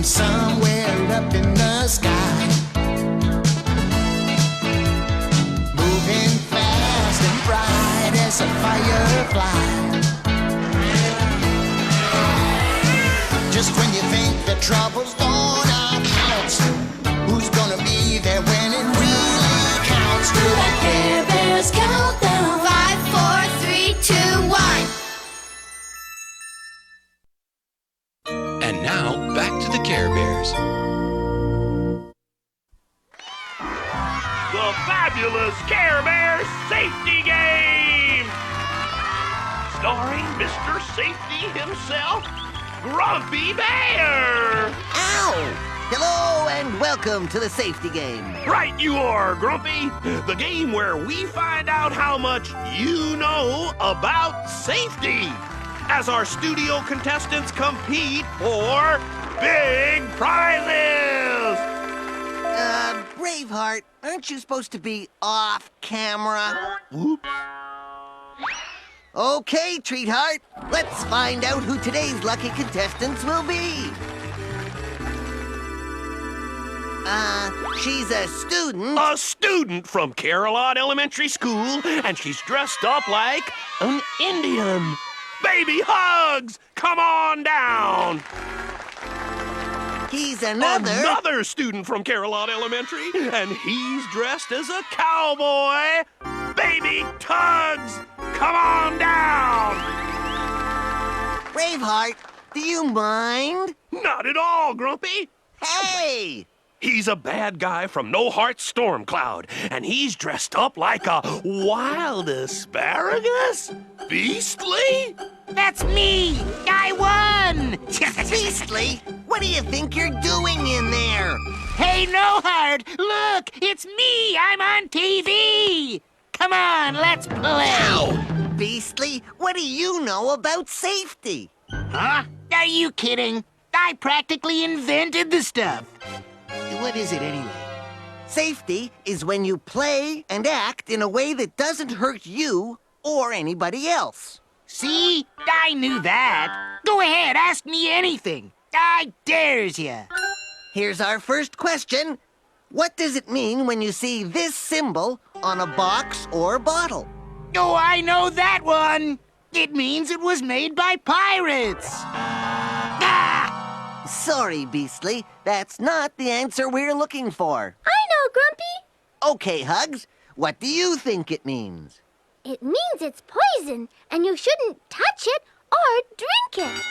from somewhere up in the sky. Moving fast and bright as a firefly. Just when you think the trouble's gonna pounce, who's gonna be there when it really counts? Do that Care Bears countdown. 5, 4, 3, 2, 1. And now, back to the Care Bears. The fabulous Care Bears Safety Game! Starring Mr. Safety himself, Grumpy Bear! Ow! Hello and welcome to the Safety Game. Right you are, Grumpy! The game where we find out how much you know about safety as our studio contestants compete for big prizes! Braveheart, aren't you supposed to be off camera? Oops. Okay, Treatheart, let's find out who today's lucky contestants will be. She's a student. A student from Carolot Elementary School, and she's dressed up like an Indian. Baby Hugs, come on down. He's another student from Carolot Elementary, and he's dressed as a cowboy. Baby Tugs, come on down. Braveheart, do you mind? Not at all, Grumpy. Hey! He's a bad guy from No Heart Storm Cloud, and he's dressed up like a wild asparagus? Beastly? That's me! I won! Beastly, what do you think you're doing in there? Hey, No Heart! Look! It's me! I'm on TV! Come on, let's play! Beastly, what do you know about safety? Huh? Are you kidding? I practically invented the stuff. What is it anyway? Safety is when you play and act in a way that doesn't hurt you or anybody else. See? I knew that. Go ahead, ask me anything. I dares ya. Here's our first question. What does it mean when you see this symbol on a box or bottle? Oh, I know that one. It means it was made by pirates. Ah! Sorry, Beastly. That's not the answer we're looking for. I know, Grumpy. Okay, Hugs. What do you think it means? It means it's poison, and you shouldn't touch it or drink it.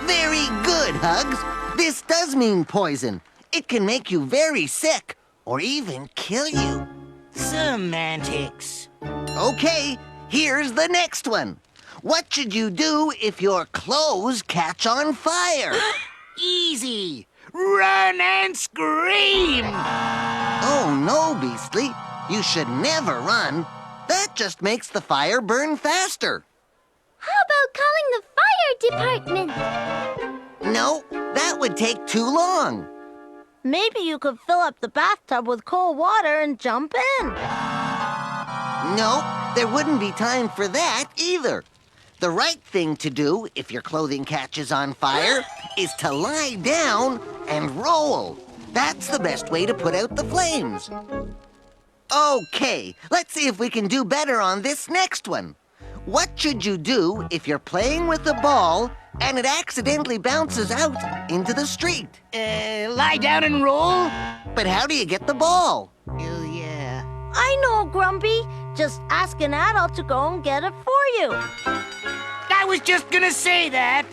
Very good, Hugs. This does mean poison. It can make you very sick or even kill you. Semantics. Okay, here's the next one. What should you do if your clothes catch on fire? Easy. Run and scream. Oh, no, Beastly. You should never run. That just makes the fire burn faster. How about calling the fire department? No, that would take too long. Maybe you could fill up the bathtub with cold water and jump in. No, there wouldn't be time for that either. The right thing to do if your clothing catches on fire is to lie down and roll. That's the best way to put out the flames. Okay, let's see if we can do better on this next one. What should you do if you're playing with a ball and it accidentally bounces out into the street? Lie down and roll? But how do you get the ball? Oh, yeah. I know, Grumpy. Just ask an adult to go and get it for you. I was just gonna say that.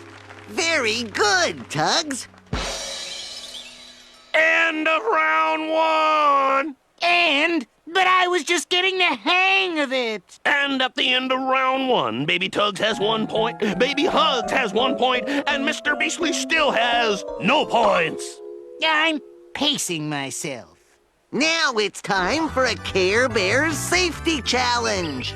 Very good, Tugs. End of round one. But I was just getting the hang of it. And at the end of round one, Baby Tugs has 1 point, Baby Hugs has 1 point, and Mr. Beastly still has no points. I'm pacing myself. Now it's time for a Care Bears Safety Challenge.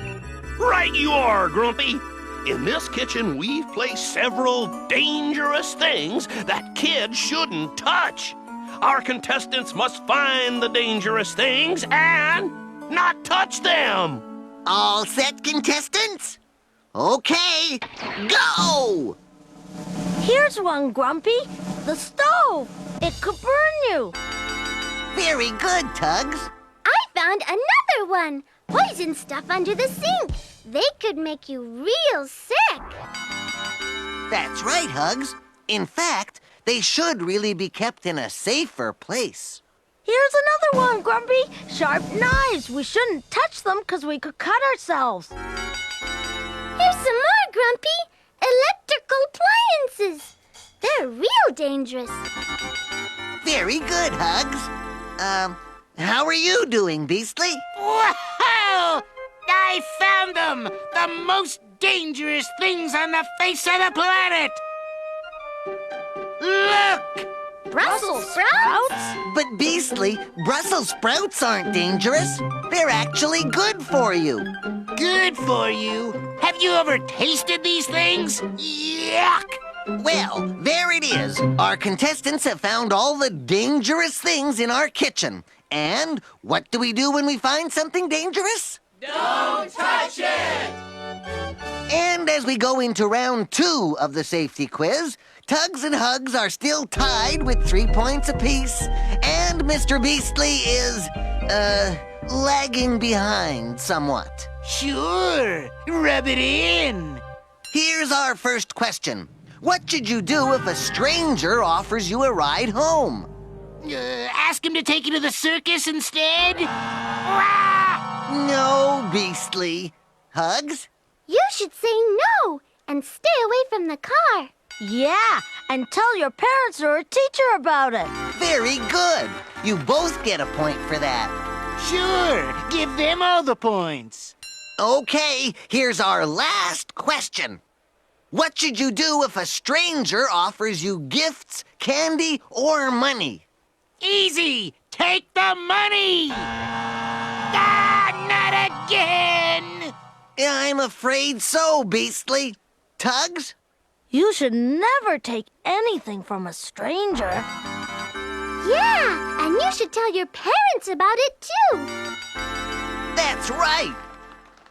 Right you are, Grumpy. In this kitchen, we've placed several dangerous things that kids shouldn't touch. Our contestants must find the dangerous things and not touch them. All set, contestants? Okay, go! Here's one, Grumpy. the stove. It could burn you. Very good, Tugs. I found another one. Poison stuff under the sink. They could make you real sick. That's right, Hugs. In fact, they should really be kept in a safer place. Here's another one, Grumpy. Sharp knives. We shouldn't touch them because we could cut ourselves. Here's some more, Grumpy. Electrical appliances. They're real dangerous. Very good, Hugs. How are you doing, Beastly? Wow! I found them! The most dangerous things on the face of the planet! Look! Brussels sprouts? But Beastly, Brussels sprouts aren't dangerous. They're actually good for you. Good for you. Have you ever tasted these things? Yuck! Well, there it is. Our contestants have found all the dangerous things in our kitchen. And what do we do when we find something dangerous? Don't touch it! And as we go into round 2 of the safety quiz, Tugs and Hugs are still tied with 3 points apiece, and Mr. Beastly is, lagging behind somewhat. Sure. Rub it in. Here's our first question. What should you do if a stranger offers you a ride home? Ask him to take you to the circus instead? Wah! No, Beastly. Hugs? You should say no and stay away from the car. Yeah, and tell your parents or a teacher about it. Very good. You both get a point for that. Sure. Give them all the points. Okay, here's our last question. What should you do if a stranger offers you gifts, candy, or money? Easy. Take the money. Ah, not again. I'm afraid so, Beastly. Tugs? You should never take anything from a stranger. Yeah, and you should tell your parents about it too. That's right.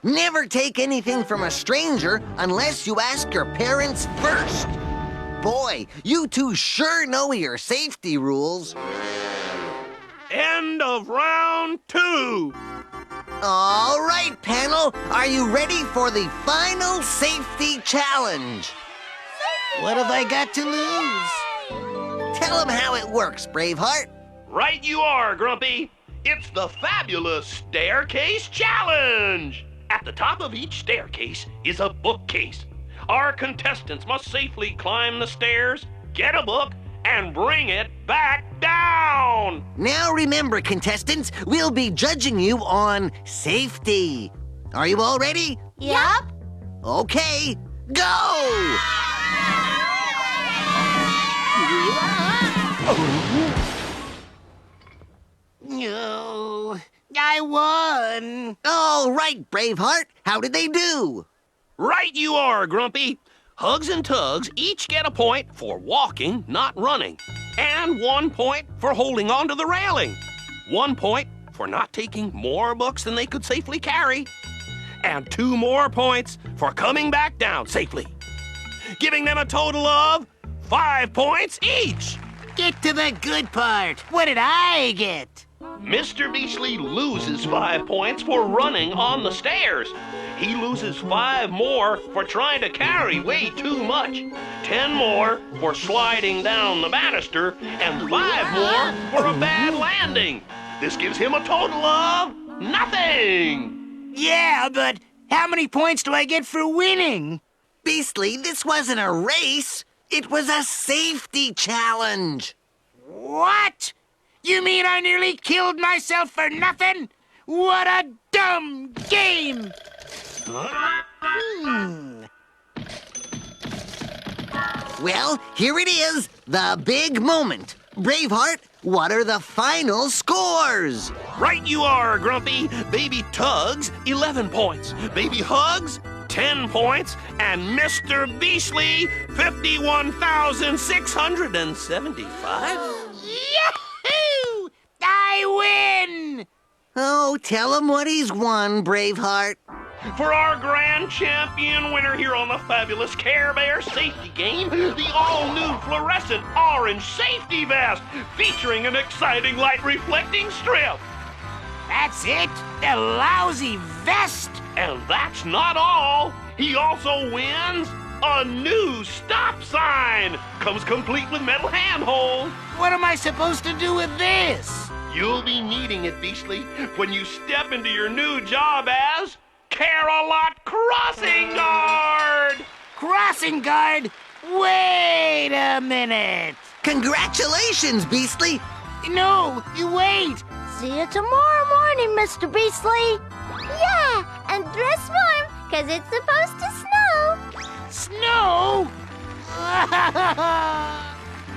Never take anything from a stranger unless you ask your parents first. Boy, you two sure know your safety rules. End of round 2. All right, panel, are you ready for the final safety challenge? What have I got to lose? Tell them how it works, Braveheart. Right you are, Grumpy. It's the fabulous Staircase Challenge. At the top of each staircase is a bookcase. Our contestants must safely climb the stairs, get a book, and bring it back down. Now remember, contestants, we'll be judging you on safety. Are you all ready? Yup. Okay, go! No, I won. All right, Braveheart, how did they do? Right you are, Grumpy. Hugs and Tugs each get a point for walking, not running. And 1 point for holding onto the railing. 1 point for not taking more books than they could safely carry. And 2 more points for coming back down safely. Giving them a total of 5 points each. Get to the good part. What did I get? Mr. Beastly loses 5 points for running on the stairs. He loses 5 more for trying to carry way too much, 10 more for sliding down the banister, and 5 more for a bad landing. This gives him a total of nothing. Yeah, but how many points do I get for winning? Beastly, this wasn't a race. It was a safety challenge. What? You mean I nearly killed myself for nothing? What a dumb game! Well, here it is, the big moment. Braveheart, what are the final scores? Right you are, Grumpy. Baby Tugs, 11 points. Baby Hugs, 10 points. And Mr. Beastly, 51,675. Yahoo! I win! Oh, tell him what he's won, Braveheart. for our grand champion winner here on the fabulous Care Bear safety game, the all-new fluorescent orange safety vest featuring an exciting light reflecting strip. That's it? The lousy vest? And that's not all. He also wins a new stop sign. Comes complete with metal handhold. What am I supposed to do with this? You'll be needing it, Beastly, when you step into your new job as Care-a-Lot Crossing Guard. Crossing guard? Wait a minute. Congratulations, Beastly! No, you wait. See you tomorrow morning, Mr. Beastly. Yeah, and dress warm, 'cause it's supposed to snow. Snow?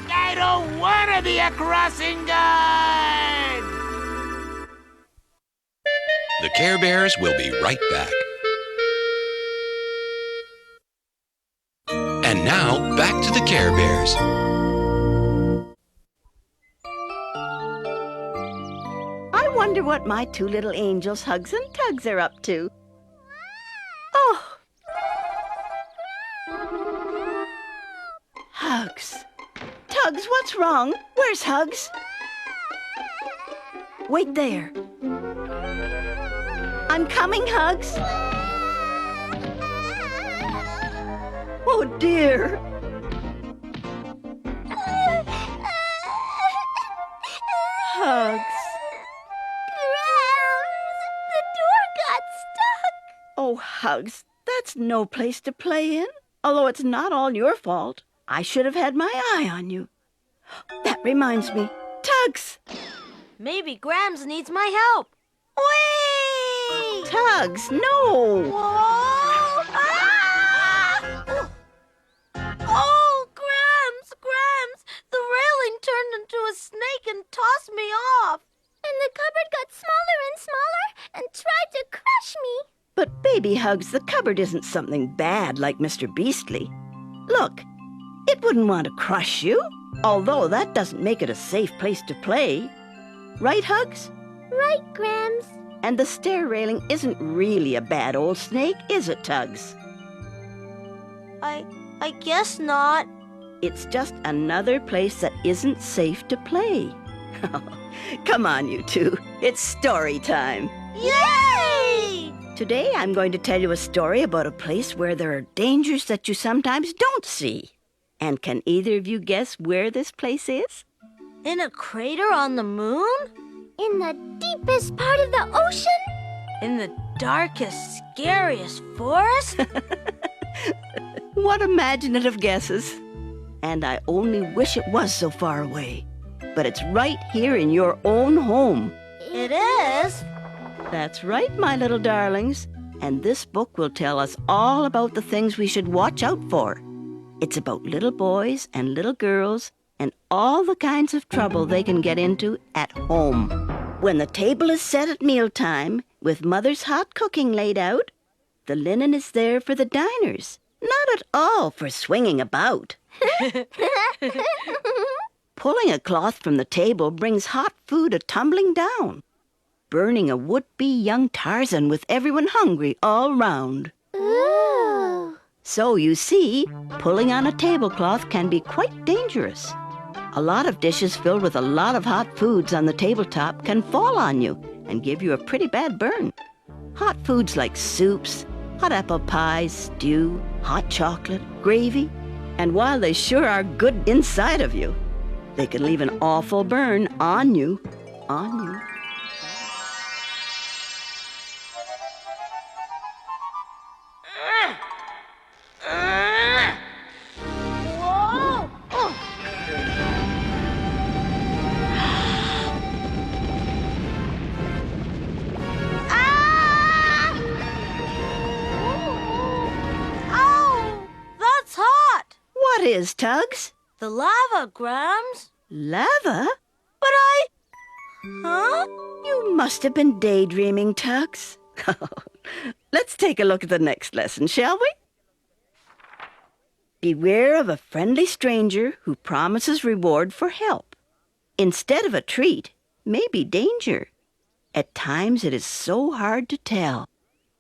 I don't want to be a crossing guard. The Care Bears will be right back. And now, back to the Care Bears. I wonder what my two little angels, Hugs and Tugs, are up to. Oh. Hugs. Tugs, what's wrong? Where's Hugs? Wait there. I'm coming, Hugs. Oh, dear. Hugs. The door got stuck. Oh, Hugs, that's no place to play in. Although it's not all your fault. I should have had my eye on you. That reminds me. Tugs! Maybe Grams needs my help. Whee! Tugs, no! Whoa! Ah! Oh, Grams! The railing turned into a snake and tossed me off. And the cupboard got smaller and smaller and tried to crush me. But baby Hugs, the cupboard isn't something bad like Mr. Beastly. Look, it wouldn't want to crush you, although that doesn't make it a safe place to play. Right, Hugs? Right, Grams. And the stair railing isn't really a bad old snake, is it, Tugs? I guess not. It's just another place that isn't safe to play. Come on, you two. It's story time. Yay! Today I'm going to tell you a story about a place where there are dangers that you sometimes don't see. And can either of you guess where this place is? In a crater on the moon? In the deepest part of the ocean? In the darkest, scariest forest? What imaginative guesses. And I only wish it was so far away. But it's right here in your own home. It is? That's right, my little darlings. And this book will tell us all about the things we should watch out for. It's about little boys and little girls and all the kinds of trouble they can get into at home. When the table is set at mealtime, with Mother's hot cooking laid out, the linen is there for the diners, not at all for swinging about. Pulling a cloth from the table brings hot food a-tumbling down, burning a would-be young Tarzan with everyone hungry all round. Ooh. So, you see, pulling on a tablecloth can be quite dangerous. A lot of dishes filled with a lot of hot foods on the tabletop can fall on you and give you a pretty bad burn. Hot foods like soups, hot apple pies, stew, hot chocolate, gravy, and while they sure are good inside of you, they can leave an awful burn on you. Whoa! Oh. Ah! Ow! That's hot! What is, Tugs? The lava, Grams. Lava? But Huh? You must have been daydreaming, Tugs. Let's take a look at the next lesson, shall we? Beware of a friendly stranger who promises reward for help. Instead of a treat, may be danger. At times it is so hard to tell.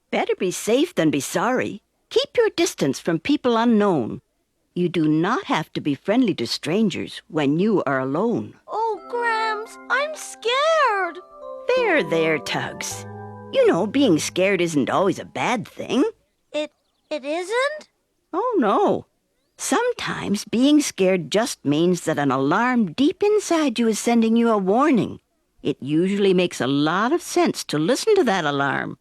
Better be safe than be sorry. Keep your distance from people unknown. You do not have to be friendly to strangers when you are alone. Oh, Grams, I'm scared. There, Tugs. You know, being scared isn't always a bad thing. It isn't? Oh, no. Sometimes being scared just means that an alarm deep inside you is sending you a warning. It usually makes a lot of sense to listen to that alarm,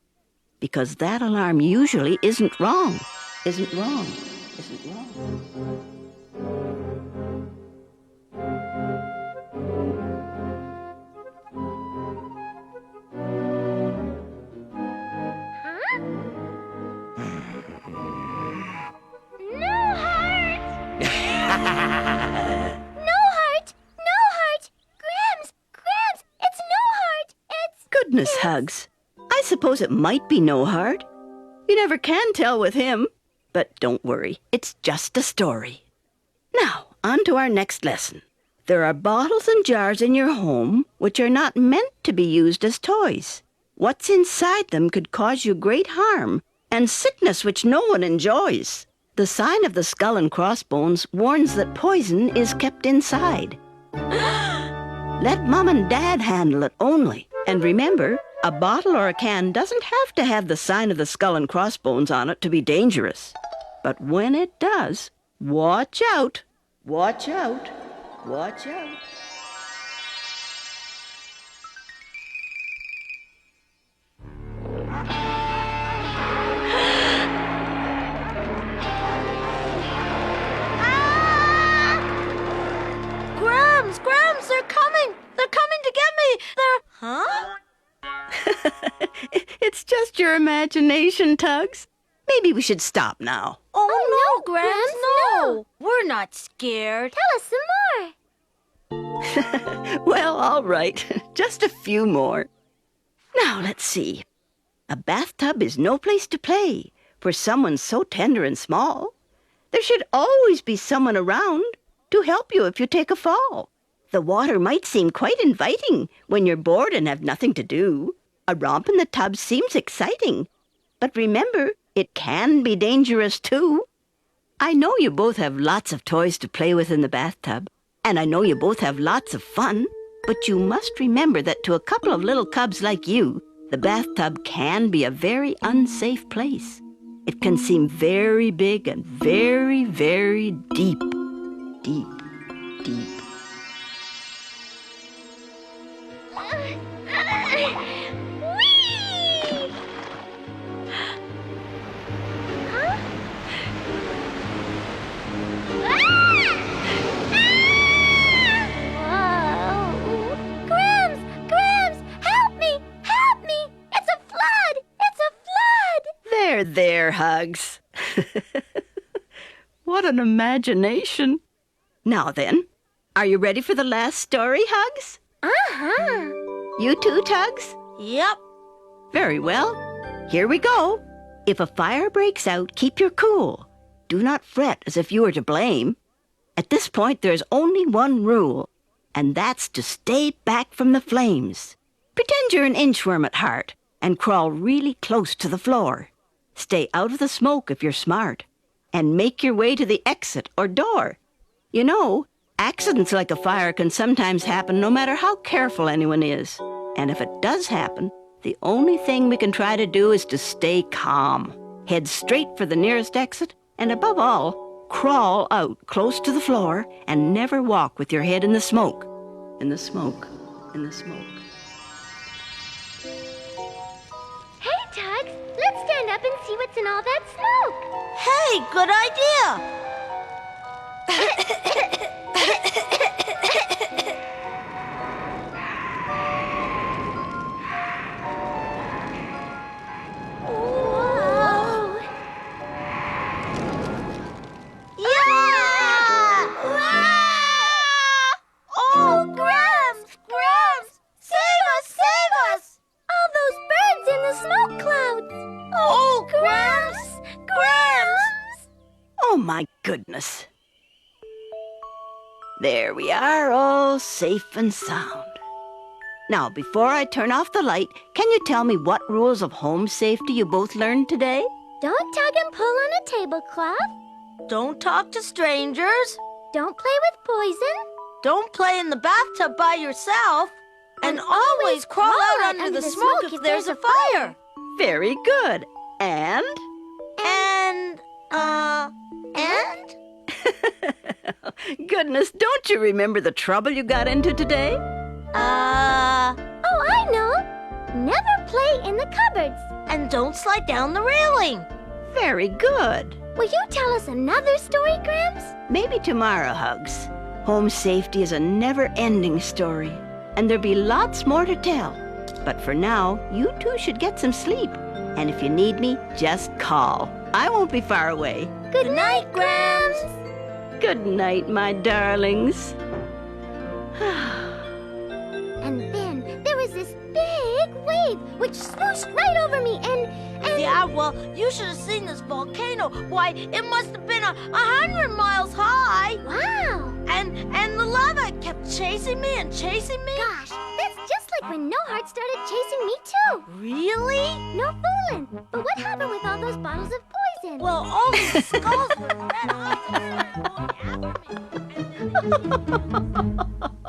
because that alarm usually isn't wrong. Isn't wrong. Isn't wrong. No heart! No heart! No heart! Grams! Grams! It's no heart! It's... Goodness, Hugs. I suppose it might be no heart. You never can tell with him. But don't worry, it's just a story. Now, on to our next lesson. There are bottles and jars in your home which are not meant to be used as toys. What's inside them could cause you great harm and sickness which no one enjoys. The sign of the skull and crossbones warns that poison is kept inside. Let Mom and Dad handle it only. And remember, a bottle or a can doesn't have to have the sign of the skull and crossbones on it to be dangerous. But when it does, watch out. Watch out. Watch out. Grams, they're coming! They're coming to get me! Huh? It's just your imagination, Tugs. Maybe we should stop now. Oh, no, Grams, Grams, no! We're not scared. Tell us some more. Well, all right. Just a few more. Now, let's see. A bathtub is no place to play for someone so tender and small. There should always be someone around to help you if you take a fall. The water might seem quite inviting when you're bored and have nothing to do. A romp in the tub seems exciting. But remember, it can be dangerous too. I know you both have lots of toys to play with in the bathtub, and I know you both have lots of fun, but you must remember that to a couple of little cubs like you, the bathtub can be a very unsafe place. It can seem very big and very, very deep. Deep, deep. Whee! Huh? Whoa! Grams! Help me! Help me! It's a flood! It's a flood! There, Hugs. What an imagination. Now then, are you ready for the last story, Hugs? Uh-huh. You too, Tugs? Yep. Very well. Here we go. If a fire breaks out, keep your cool. Do not fret as if you were to blame. At this point, there's only one rule, and that's to stay back from the flames. Pretend you're an inchworm at heart and crawl really close to the floor. Stay out of the smoke if you're smart, and make your way to the exit or door. You know, accidents like a fire can sometimes happen no matter how careful anyone is. And if it does happen, the only thing we can try to do is to stay calm. Head straight for the nearest exit, and above all, crawl out close to the floor and never walk with your head in the smoke. In the smoke. In the smoke. Hey, Tugs, let's stand up and see what's in all that smoke. Hey, good idea! Whoa! Yeah! Oh, Grams! Save us! All those birds in the smoke clouds. Oh, Grams! Oh, my goodness. There we are, all safe and sound. Now, before I turn off the light, can you tell me what rules of home safety you both learned today? Don't tug and pull on a tablecloth. Don't talk to strangers. Don't play with poison. Don't play in the bathtub by yourself. And always crawl out under the smoke if there's a fire. Very good. And? And? Goodness, don't you remember the trouble you got into today? Oh, I know. Never play in the cupboards. And don't slide down the railing. Very good. Will you tell us another story, Gramps? Maybe tomorrow, Hugs. Home safety is a never-ending story, and there'll be lots more to tell. But for now, you two should get some sleep. And if you need me, just call. I won't be far away. Good night, Gramps. Good night, my darlings. And then there was this big wave which swooshed right over me and Yeah, well, you should have seen this volcano. Why, it must have been 100 miles high. wow. And the lava kept chasing me and chasing me. Gosh, that's just like when No Heart started chasing me too. Really? No fooling. But what happened with all those bottles of poison? Well, all these skulls were red hot and they were going after me. And then